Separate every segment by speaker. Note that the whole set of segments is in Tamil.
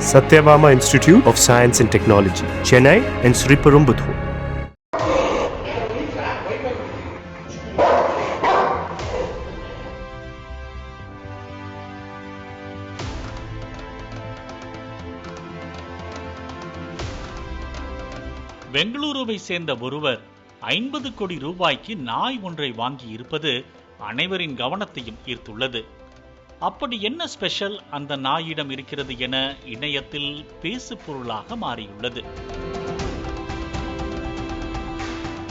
Speaker 1: Satyabama Institute of Science and Technology, Chennai and Sriperumbudur.
Speaker 2: பெங்களூருவை சேர்ந்த ஒருவர் 50 கோடி ரூபாய்க்கு நாய் ஒன்றை வாங்கி இருப்பது அனைவரின் கவனத்தையும் ஈர்த்துள்ளது. அப்படி என்ன ஸ்பெஷல் அந்த நாயிடம் இருக்கிறது என இணையத்தில் பேசு பொருளாக மாறியுள்ளது.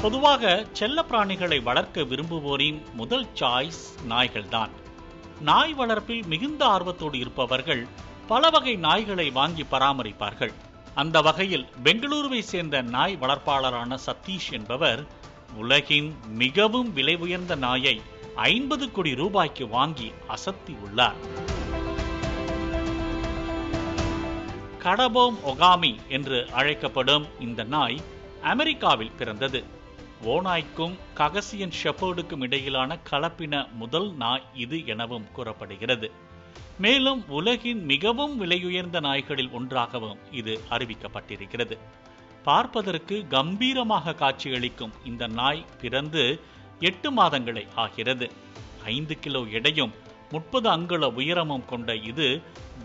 Speaker 2: பொதுவாக செல்ல பிராணிகளை வளர்க்க விரும்புவோரின் முதல் சாய்ஸ் நாய்கள்தான். நாய் வளர்ப்பில் மிகுந்த ஆர்வத்தோடு இருப்பவர்கள் பல வகை நாய்களை வாங்கி பராமரிப்பார்கள். அந்த வகையில் பெங்களூருவை சேர்ந்த நாய் வளர்ப்பாளரான சதீஷ் என்பவர் உலகின் மிகவும் விலை உயர்ந்த நாயை 50 கோடி ரூபாய்க்கு வாங்கி அசத்தி உள்ளார். கடபோம் ஒகாமி என்று அழைக்கப்படும் இந்த நாய் அமெரிக்காவில் பிறந்தது. ஓநாய்க்கும் ககசியன் ஷெப்பர்டுக்கும் இடையிலான கலப்பின முதல் நாய் இது எனவும் கூறப்படுகிறது. மேலும் உலகின் மிகவும் விலையுயர்ந்த நாய்களில் ஒன்றாகவும் இது அறிவிக்கப்பட்டிருக்கிறது. பார்ப்பதற்கு கம்பீரமாக காட்சியளிக்கும் இந்த நாய் பிறந்து 8 மாதங்களே ஆகிறது. 5 கிலோ எடையும் 30 அங்குல உயரமும் கொண்ட இது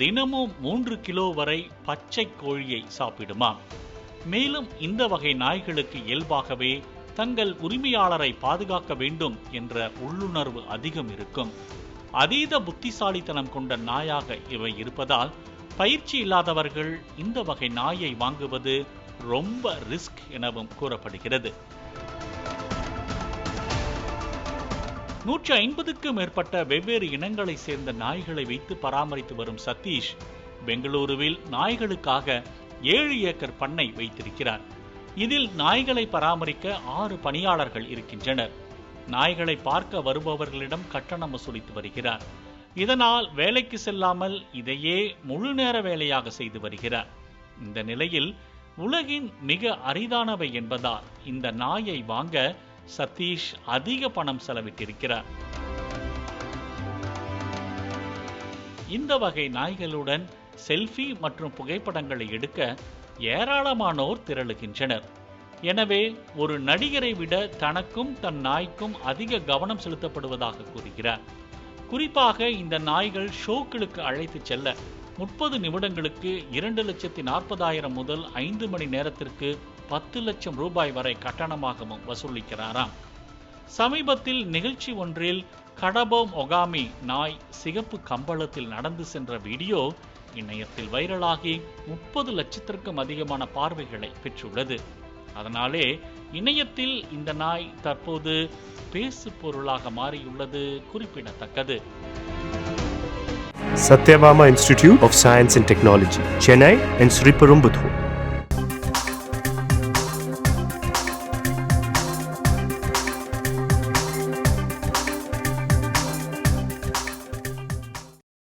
Speaker 2: தினமும் 3 கிலோ வரை பச்சை கோழியை சாப்பிடுமாம். மேலும் இந்த வகை நாய்களுக்கு இயல்பாகவே தங்கள் உரிமையாளரை பாதுகாக்க வேண்டும் என்ற உள்ளுணர்வு அதிகம் இருக்கும். அதீத புத்திசாலித்தனம் கொண்ட நாயாக இவை இருப்பதால் பயிற்சி இல்லாதவர்கள் இந்த வகை நாயை வாங்குவது ரொம்ப ரிஸ்க் எனவும் கூறப்படுகிறது. 150க்கும் மேற்பட்ட வெவ்வேறு இனங்களை சேர்ந்த நாய்களை வைத்து பராமரித்து வரும் சதீஷ் பெங்களூருவில் நாய்களுக்காக 7 ஏக்கர் பண்ணை வைத்திருக்கிறார். இதில் நாய்களை பராமரிக்க 6 பணியாளர்கள் இருக்கின்றனர். நாய்களை பார்க்க வருபவர்களிடம் கட்டணம் வசூலித்து வருகிறார். இதனால் வேலைக்கு செல்லாமல் இதையே முழு நேர வேலையாக செய்து வருகிறார். இந்த நிலையில் உலகின் மிக அரிதானவை என்பதால் இந்த நாயை வாங்க சதீஷ் அதிக பணம் செலவிட்டிருக்கிறார். இந்த வகை நாய்களுடன் செல்ஃபி மற்றும் புகைப்படங்களை எடுக்க ஏராளமானோர் திரளுகின்றனர். எனவே ஒரு நடிகரை விட தனக்கும் தன் நாய்க்கும் அதிக கவனம் செலுத்தப்படுவதாக கூறுகிறார். குறிப்பாக இந்த நாய்கள் ஷோக்களுக்கு அழைத்து செல்ல 30 நிமிடங்களுக்கு 2,40,000 முதல் 5 மணி நேரத்திற்கு 10 லட்சம் ரூபாய் வரை கட்டணமாகவும் வசூலிக்கிறாராம். சமீபத்தில் நிகழ்ச்சி ஒன்றில் கடபோம் ஒகாமி நாய் சிகப்பு கம்பளத்தில் நடந்து சென்ற வீடியோ இணையத்தில் வைரலாகி 30 லட்சத்திற்கும் அதிகமான பார்வைகளை பெற்றுள்ளது. அதனாலே இணையத்தில் இந்த நாய் தற்போது பேசு பொருளாக மாறியுள்ளது குறிப்பிடத்தக்கது.
Speaker 1: Satyabama Institute of Science and Technology, Chennai and Sriperumbudur.